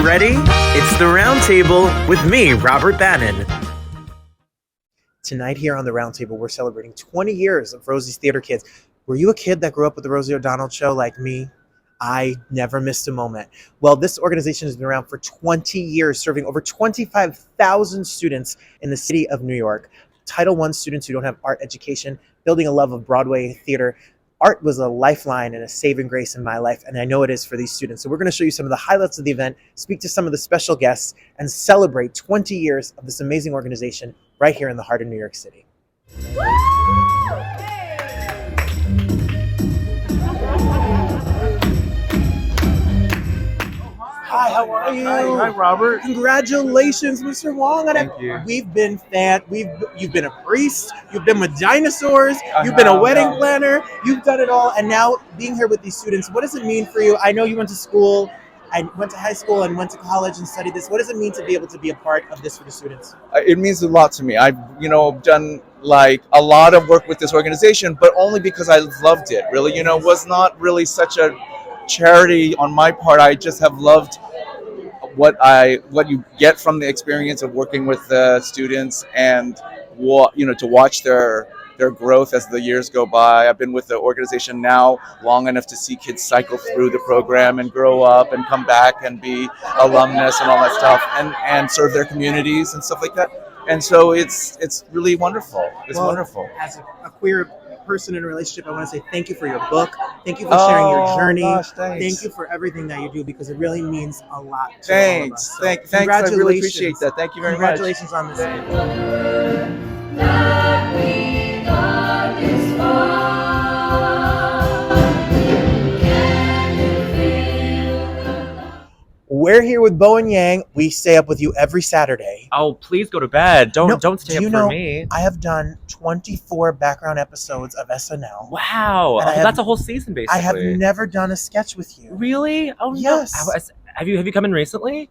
ready? It's the Round Table with me, Robert Bannon. Tonight here on the Round Table, we're celebrating 20 years of Rosie's Theater Kids. Were you a kid that grew up with the Rosie O'Donnell show like me? I never missed a moment. Well, this organization has been around for 20 years, serving over 25,000 students in the city of New York. Title I students who don't have art education, building a love of Broadway theater. Art was a lifeline and a saving grace in my life, and I know it is for these students. So we're going to show you some of the highlights of the event, speak to some of the special guests, and celebrate 20 years of this amazing organization right here in the heart of New York City. Hi, how are you? Hi, Robert. Congratulations, Mr. Wong. Thank you. You've been a priest, you've been with dinosaurs, you've been a wedding planner, you've done it all, and now being here with these students, what does it mean for you? I know you went to school, and went to high school and went to college and studied this. What does it mean to be able to be a part of this for the students? It means a lot to me. I've, done like a lot of work with this organization, but only because I loved it. Really, was not really such a charity on my part. I just have loved what you get from the experience of working with the students, and to watch their growth as the years go by. I've been with the organization now long enough to see kids cycle through the program and grow up and come back and be alumnus and all that stuff, and serve their communities and stuff like that. And so it's really wonderful. It's wonderful. As a queer person in a relationship, I want to say thank you for your book. Thank you for sharing your journey. Gosh, thanks. Thank you for everything that you do, because it really means a lot to Thanks. all of us. So Thanks. I really appreciate that. Thank you very much. Congratulations on this. We're here with Bowen Yang. We stay up with you every Saturday. Oh, please go to bed. Don't stay up for me. I have done 24 background episodes of SNL. Wow. That's a whole season, basically. I have never done a sketch with you. Really? Oh, yes. No. Have you come in recently?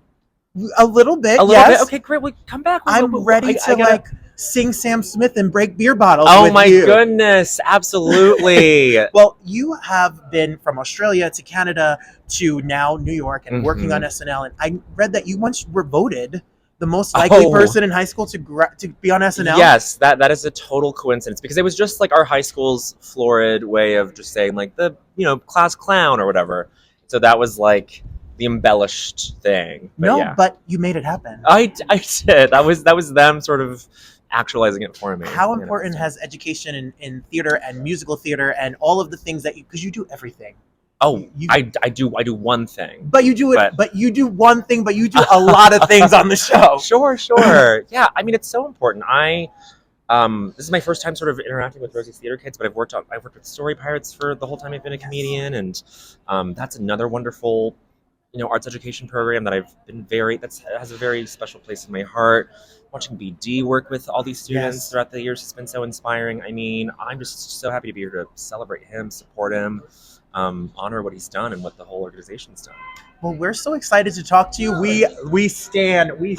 A little bit, A little bit? Okay, great. Well, come back. I'm ready to sing Sam Smith and break beer bottles with you. Oh my goodness. Absolutely. Well, you have been from Australia to Canada to now New York and working on SNL. And I read that you once were voted the most likely person in high school to be on SNL. Yes, that is a total coincidence, because it was just like our high school's florid way of just saying like the, class clown or whatever. So that was like the embellished thing. But you made it happen. I did. That was them sort of actualizing it for me. How important has education in theater and musical theater and all of the things that because you do everything. Oh, I do one thing. But you do it. But you do one thing. But you do a lot of things on the show. Sure. Yeah, I mean, it's so important. This is my first time sort of interacting with Rosie's Theater Kids, but I've worked with Story Pirates for the whole time I've been a comedian, and that's another wonderful, arts education program that has a very special place in my heart. Watching BD work with all these students throughout the years has been so inspiring. I mean, I'm just so happy to be here to celebrate him, support him, honor what he's done and what the whole organization's done. Well, we're so excited to talk to you. We stand the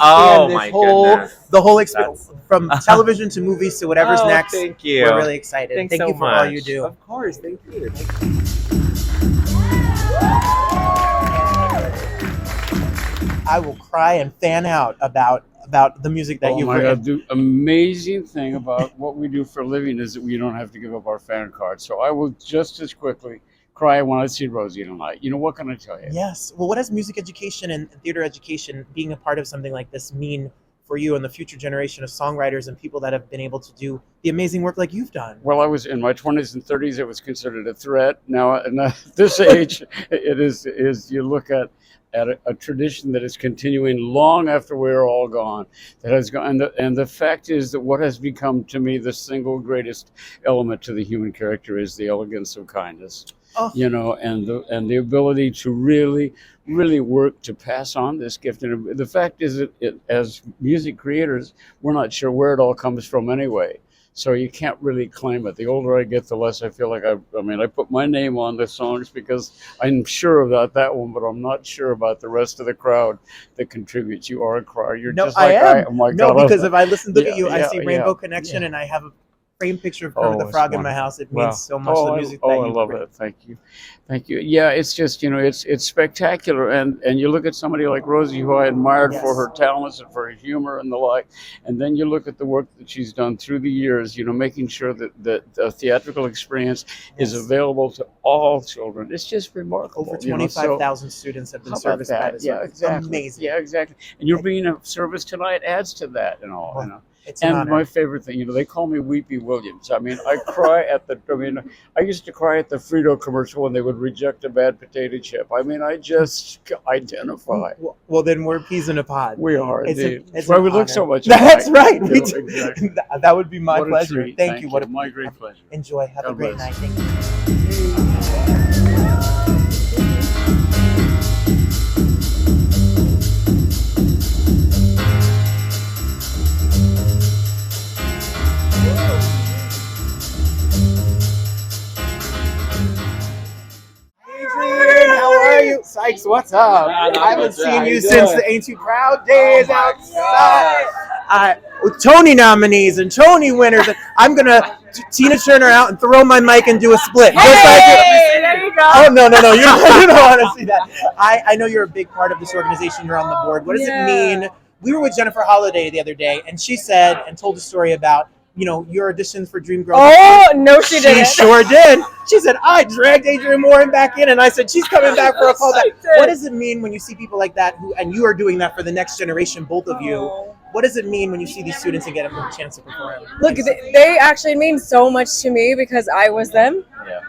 whole experience, from television to movies to whatever's next. Thank you. We're really excited. Thank you so for much. all you do. Of course, thank you. I will cry and fan out about the music that you've written. God, the amazing thing about what we do for a living is that we don't have to give up our fan card. So I will just as quickly cry when I see Rosie tonight. What can I tell you? Yes. Well, what does music education and theater education, being a part of something like this, mean for you and the future generation of songwriters and people that have been able to do the amazing work like you've done? Well, I was in my 20s and 30s. It was considered a threat. Now, at this age, it is you look at a tradition that is continuing long after we're all gone. That has gone, and the fact is that what has become to me the single greatest element to the human character is the elegance of kindness. And the ability to really work to pass on this gift. And the fact is that as music creators, we're not sure where it all comes from anyway. So you can't really claim it. The older I get, the less I feel like I put my name on the songs because I'm sure about that one, but I'm not sure about the rest of the crowd that contributes. You are a crier. You're just like I am. Oh my God. No, because if I look at you, I see Rainbow Connection, and I have framed picture of Kermit the it's Frog in my wonderful. house. It Wow. means so much to the music that I you've love written. it. Thank you. Yeah, it's just it's spectacular, and you look at somebody like Rosie, who I admired for Yes. her talents and for her humor and the like, and then you look at the work that she's done through the years, making sure that the theatrical experience is Yes. available to all children. It's just remarkable. Over 25,000 students have been How about serviced by that? this. Yeah, It's exactly. amazing. Yeah, exactly. And you're being of service tonight adds to that and all. Well, it's an And honor. my favorite thing, they call me Weepy Williams. I mean, I used to cry at the Frito commercial when they would reject a bad potato chip. I mean, I just identify. Well, then we're peas in a pod. We are It's indeed. it's That's why an we look honor. so much That's alike. right. Me You know, too. exactly. That would be my What a pleasure. treat. Thank you. What My great pleasure. Enjoy. Have a God great bless. night. Thank you. Adrienne, how are you? Sykes, what's up? I haven't seen you since the Ain't Too Proud days outside. Tony nominees and Tony winners. And I'm going to Tina Turner out and throw my mic and do a split. Just like it. There you go. Oh, no. You don't want to see that. I know you're a big part of this organization. You're on the board. What does it mean? We were with Jennifer Holliday the other day, and she said and told a story about your auditions for Dreamgirls. Oh, no, she didn't. She sure did. She said, I dragged Adrienne Warren back in, and I said, she's coming back for a callback. What does it mean when you see people like that, and you are doing that for the next generation, both of you? What does it mean when you see these students and get a chance to perform? Look, they actually mean so much to me because I was them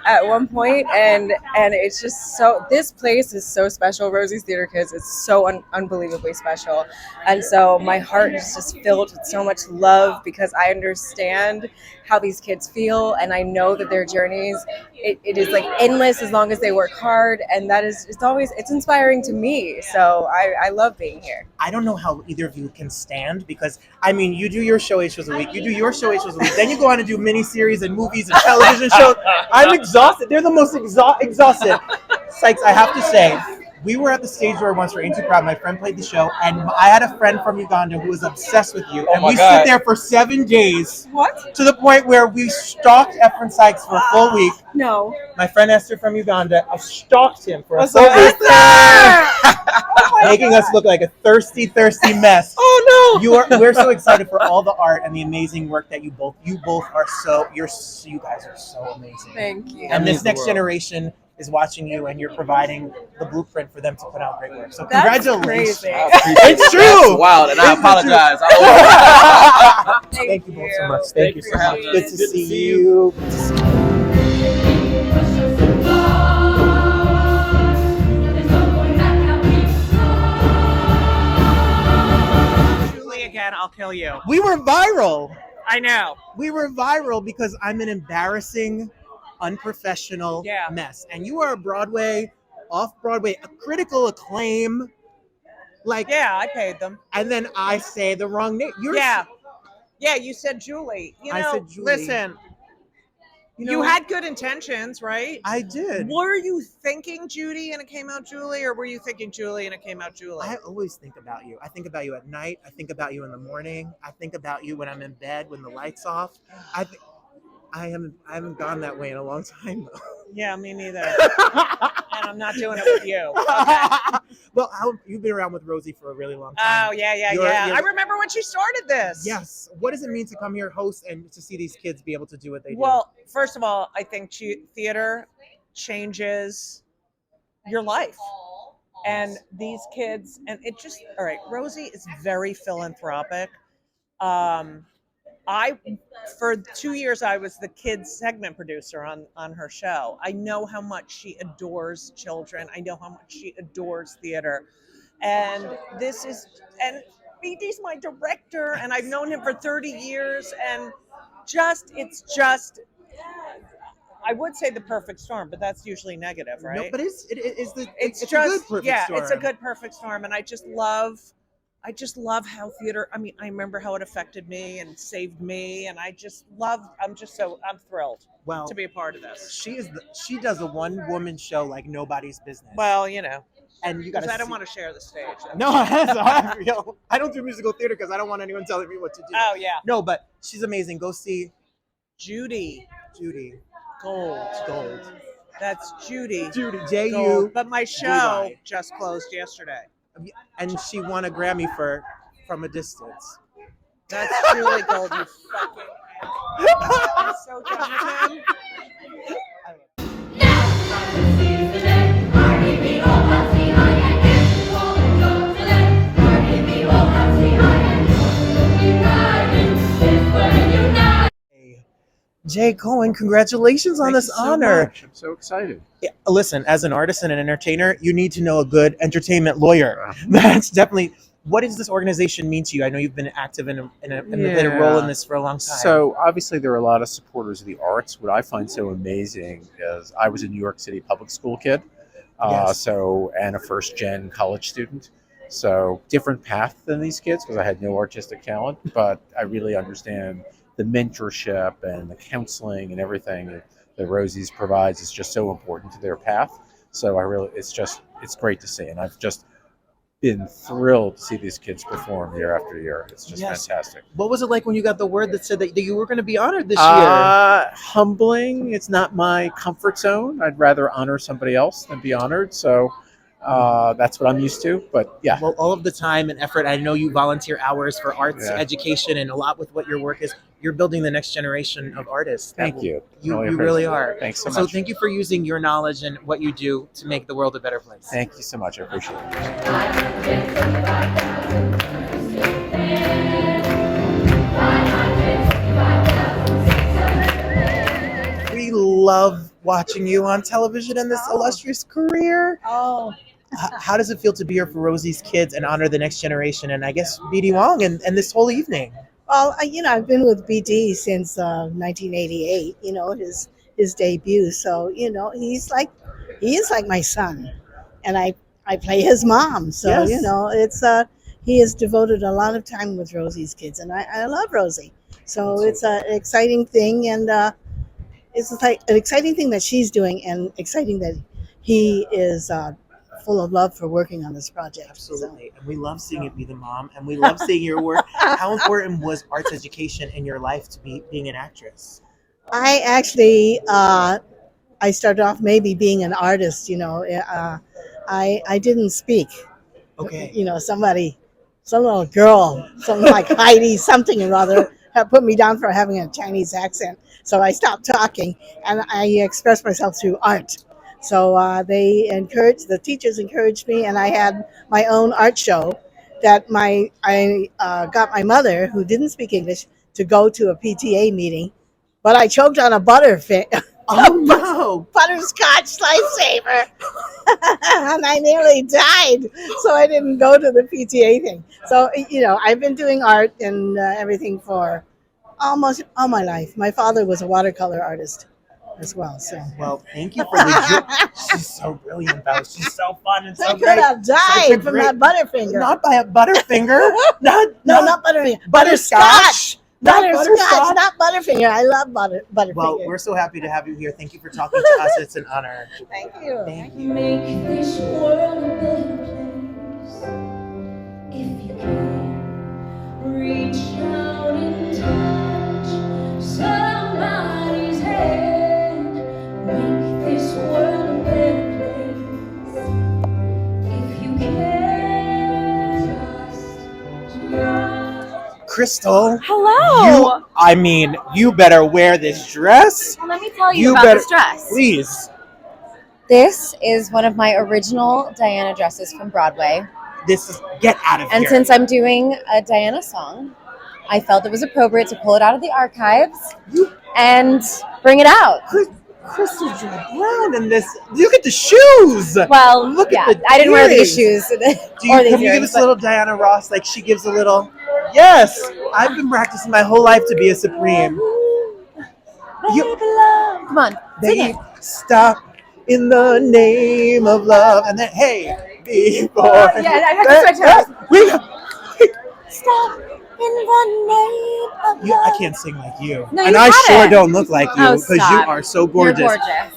at one point, and it's just so. This place is so special. Rosie's Theater Kids is so unbelievably special, and so my heart is just filled with so much love because I understand how these kids feel, and I know that their journeys it is like endless as long as they work hard, and that is it's inspiring to me. So I love being here. I don't know how either of you can stand because you do your show 8 shows a week, you do your show 8 shows a week, then you go on and do miniseries and movies and television shows. I'm exhausted. They're the most exhausted. Sykes, I have to say, we were at the stage door once for Ain't Too Proud. My friend played the show, and I had a friend from Uganda who was obsessed with you. And we sit there for 7 days. What? To the point where we stalked Ephraim Sykes for a full week. No. My friend Esther from Uganda stalked him for a full week. Making us look like a thirsty mess. Oh no! We're so excited for all the art and the amazing work that you both are you guys are so amazing. Thank you. And this next generation is watching you, and you're providing the blueprint for them to put out great work. So That's congratulations! crazy. It's true. Wow, and I apologize. Thank you both so much. Thank you so much. us. Good to see you. Good to see you. Julie again, I'll kill you. We were viral. I know. We were viral because I'm an embarrassing, unprofessional mess. And you are a Broadway, off-Broadway, a critical acclaim. Yeah, I paid them. And then I say the wrong name. Yeah, you said Julie. I said Julie. Listen, you had good intentions, right? I did. Were you thinking Judy and it came out Julie, or were you thinking Julie and it came out Julie? I always think about you. I think about you at night. I think about you in the morning. I think about you when I'm in bed, when the light's off. I haven't gone that way in a long time, though. Yeah, me neither. And I'm not doing it with you. Okay. Well, you've been around with Rosie for a really long time. Oh, yeah. You're- I remember when she started this. Yes. What does it mean to come here, host, and to see these kids be able to do what they do? Well, first of all, I think theater changes your life. And these kids, and it just, all right, Rosie is very philanthropic. For 2 years, I was the kids segment producer on her show. I know how much she adores children. I know how much she adores theater. And BD's my director, and I've known him for 30 years. And it's just, I would say the perfect storm, but that's usually negative, right? No, but it's a good perfect storm. It's a good perfect storm. And I just love how theater, I remember how it affected me and saved me. And I'm thrilled to be a part of this. She does a one-woman show like nobody's business. Well, and you got I don't want to share the stage. No, that's how I feel. I don't do musical theater because I don't want anyone telling me what to do. Oh, yeah. No, but she's amazing. Go see Judy Judy Gold. That's Judy J-U. Gold. But my show D-Y. just closed yesterday. And she won a Grammy for From a Distance. That's Julie Gold, you fucking ass. I'm so done with him. Jay Cohen, congratulations on this honor. I'm so excited. Yeah, listen, as an artist and an entertainer, you need to know a good entertainment lawyer. That's definitely. What does this organization mean to you? I know you've been active in a role in this for a long time. So obviously there are a lot of supporters of the arts. What I find so amazing is I was a New York City public school kid, Yes. and a first-gen college student. So different path than these kids because I had no artistic talent, but I really understand the mentorship and the counseling and everything that Rosie's provides is just so important to their path. So it's great to see, and I've just been thrilled to see these kids perform year after year. It's just fantastic. What was it like when you got the word that said that you were going to be honored this year? Humbling. It's not my comfort zone. I'd rather honor somebody else than be honored. So that's what I'm used to. But yeah. Well, all of the time and effort. I know you volunteer hours for arts Yeah. education and a lot with what your work is. You're building the next generation of artists. Thank you. You really are. Thanks so So much. thank you for using your knowledge and what you do to make the world a better place. Thank you so much. I appreciate it. We love watching you on television in this illustrious career. Oh, How does it feel to be here for Rosie's kids and honor the next generation and I guess BD Wong and this whole evening? well, I've been with BD since 1988. His debut. So he is like my son, and I play his mom. So Yes. he has devoted a lot of time with Rosie's kids, and I love Rosie. So it's an exciting thing, and it's like an exciting thing that she's doing, and exciting that he is full of love for working on this project. Absolutely. And we love seeing it be the mom and we love seeing your work. How important was arts education in your life to being an actress? I actually, I started off maybe being an artist. I didn't speak. Okay. Some little girl, something like Heidi, something or other, had put me down for having a Chinese accent. So I stopped talking and I expressed myself through art. So the teachers encouraged me, and I had my own art show that I got my mother, who didn't speak English, to go to a PTA meeting, but I choked on a butterscotch lifesaver, and I nearly died. So I didn't go to the PTA thing. So I've been doing art and everything for almost all my life. My father was a watercolor artist as well. So Well, thank you for the She's so brilliant, though. She's so fun and I so could great. have died from that butterfinger. Not by a Butterfinger. not Butterfinger. Butterscotch. Butterscotch, not Butterfinger. I love Butterfinger. Well, we're so happy to have you here. Thank you for talking to us. It's an honor. Thank you. Thank you. Make this world a better place if you can. Reach out and touch somebody's hand. Make this world a better place if you can. Just try. Krystal. Hello. You better wear this dress. Let me tell you, You about better- this dress. Please. This is one of my original Diana dresses from Broadway. Get out of And here. since I'm doing a Diana song, I felt it was appropriate to pull it out of the archives and bring it out. Krystal Brown and this. Look at the shoes. Well, Look yeah, at the I didn't wear these earrings. shoes. Can you give us a little Diana Ross? Like she gives a little. Yes, I've been practicing my whole life to be a Supreme. Come on, sing They it. stop in the name of love, and then hey, before. Yeah, I have to switch We- Stop in the name of love. I can't sing like you, No, and you I got sure it. don't look like you Oh, because you stop. are so You're gorgeous. gorgeous.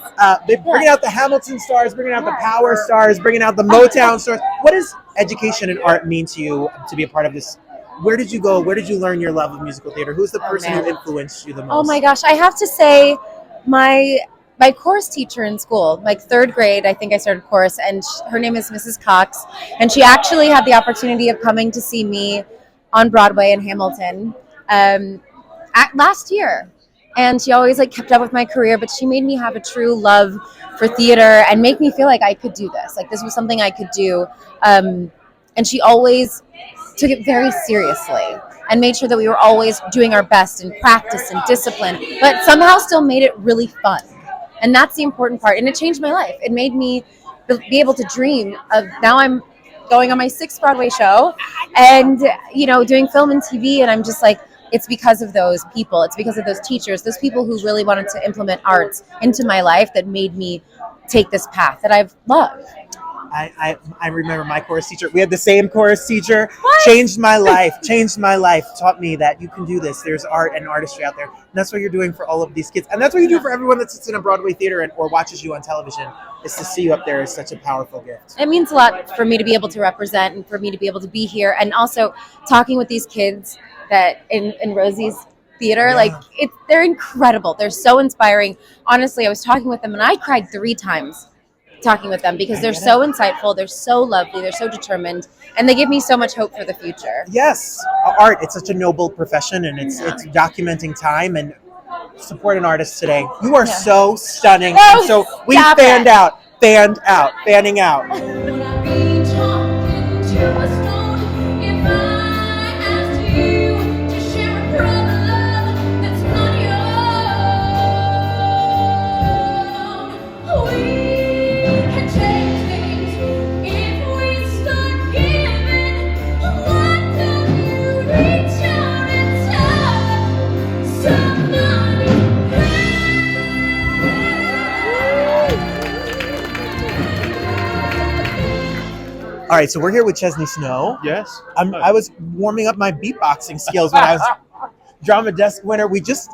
They're bringing out the Hamilton stars, bringing out the Power stars, bringing out the Motown stars. What does education and art mean to you to be a part of this where did you go? Where did you learn your love of musical theater? Who's the person man. who influenced you the most? Oh my gosh, I have to say, my chorus teacher in school, like third grade, I think I started chorus, and her name is Mrs. Cox, and she actually had the opportunity of coming to see me on Broadway in Hamilton last year. And she always like kept up with my career, but she made me have a true love for theater and make me feel like I could do this. Like this was something I could do. And she always took it very seriously and made sure that we were always doing our best in practice and discipline, but somehow still made it really fun. And that's the important part. And it changed my life. It made me be able to dream of, now I'm going on my 6th Broadway show and, you know, doing film and TV. And I'm just like, it's because of those people. It's because of those teachers, those people who really wanted to implement arts into my life that made me take this path that I've loved. I remember my chorus teacher. We had the same chorus teacher. What? Changed my life. Taught me that you can do this. There's art and artistry out there. And that's what you're doing for all of these kids. And that's what you do for everyone that sits in a Broadway theater or watches you on television. Is to see you up there is such a powerful gift. It means a lot for me to be able to represent and for me to be able to be here. And also talking with these kids that in Rosie's theater, like they're incredible. They're so inspiring. Honestly, I was talking with them and I cried 3 times talking with them because they're so insightful, they're so lovely, they're so determined, and they give me so much hope for the future. Yes, art, it's such a noble profession, and it's documenting time and support an artist today. You are so stunning. Oh, and so we stop fanning it. out. Would I be talking to a stone if I asked you to share a problem that's not your own? We can change things if we start giving. Why don't you reach out and touch somebody? All right, so we're here with Chesney Snow. Yes. I was warming up my beatboxing skills when I was drama desk winner. We just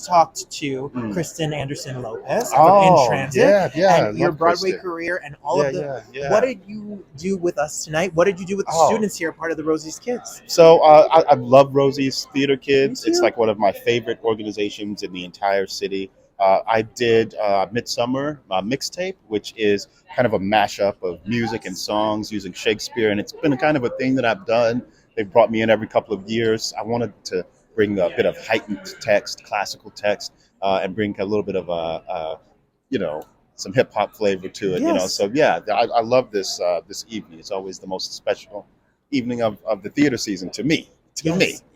talked to Kristen Anderson Lopez from In Transit and your Broadway career and all of the. What did you do with us tonight? What did you do with the students here, part of the Rosie's Kids? So I love Rosie's Theater Kids. It's like one of my favorite organizations in the entire city. I did Midsummer mixtape, which is kind of a mashup of music and songs using Shakespeare, and it's been kind of a thing that I've done. They've brought me in every couple of years. I wanted to bring a bit of heightened text, classical text, and bring a little bit of some hip hop flavor to it. Yes. So yeah, I love this evening. It's always the most special evening of the theater season to me.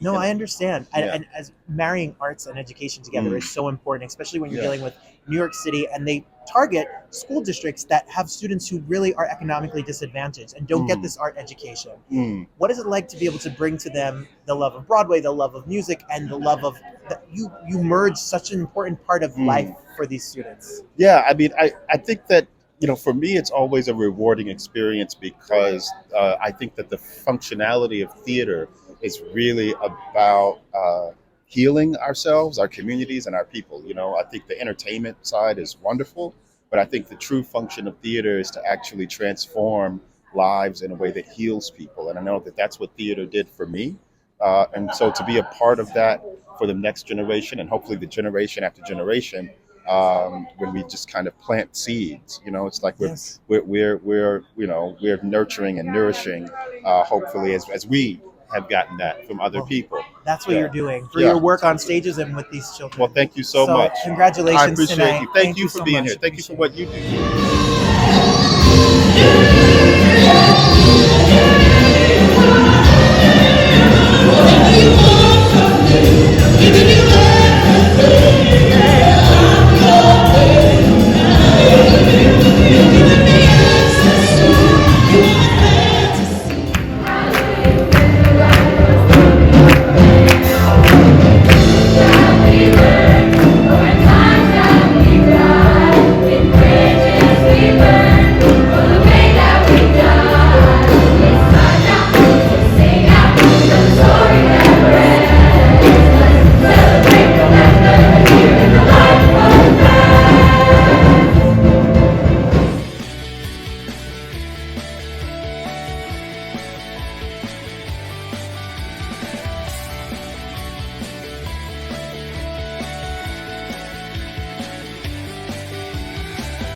No, I understand. And as marrying arts and education together is so important, especially when you're dealing with New York City and they target school districts that have students who really are economically disadvantaged and don't get this art education. What is it like to be able to bring to them the love of Broadway, the love of music, and the love of that you merge such an important part of life for these students? Yeah, I mean, I think that, for me, it's always a rewarding experience because I think that the functionality of theater is really about healing ourselves, our communities, and our people. I think the entertainment side is wonderful, but I think the true function of theater is to actually transform lives in a way that heals people. And I know that that's what theater did for me. And so to be a part of that for the next generation and hopefully the generation after generation, when we just kind of plant seeds, it's like we're nurturing and nourishing, hopefully as we have gotten that from other people. That's what you're doing for your work on stages and with these children. Well, thank you so much. Congratulations I appreciate tonight. you. Thank you for being here. Thank you for what you do.